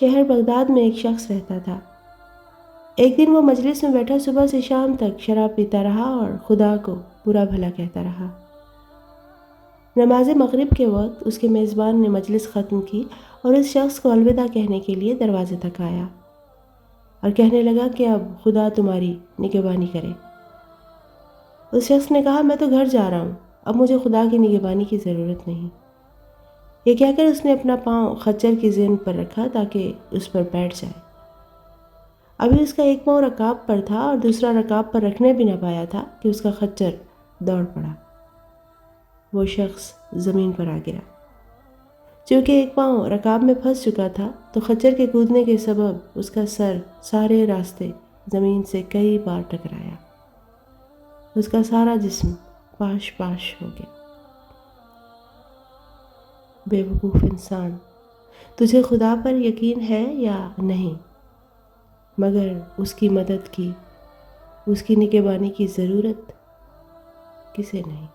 شہر بغداد میں ایک شخص رہتا تھا۔ ایک دن وہ مجلس میں بیٹھا صبح سے شام تک شراب پیتا رہا اور خدا کو برا بھلا کہتا رہا۔ نماز مغرب کے وقت اس کے میزبان نے مجلس ختم کی اور اس شخص کو الوداع کہنے کے لیے دروازے تک آیا اور کہنے لگا کہ اب خدا تمہاری نگہبانی کرے۔ اس شخص نے کہا، میں تو گھر جا رہا ہوں، اب مجھے خدا کی نگہبانی کی ضرورت نہیں۔ یہ کہہ کر اس نے اپنا پاؤں خچر کی زین پر رکھا تاکہ اس پر بیٹھ جائے۔ ابھی اس کا ایک پاؤں رکاب پر تھا اور دوسرا رکاب پر رکھنے بھی نہ پایا تھا کہ اس کا خچر دوڑ پڑا۔ وہ شخص زمین پر آ گرا۔ چونکہ ایک پاؤں رکاب میں پھنس چکا تھا تو خچر کے کودنے کے سبب اس کا سر سارے راستے زمین سے کئی بار ٹکرایا۔ اس کا سارا جسم پاش پاش ہو گیا۔ بے وقوف انسان، تجھے خدا پر یقین ہے یا نہیں؟ مگر اس کی مدد کی، اس کی نگہبانی کی ضرورت کسے نہیں؟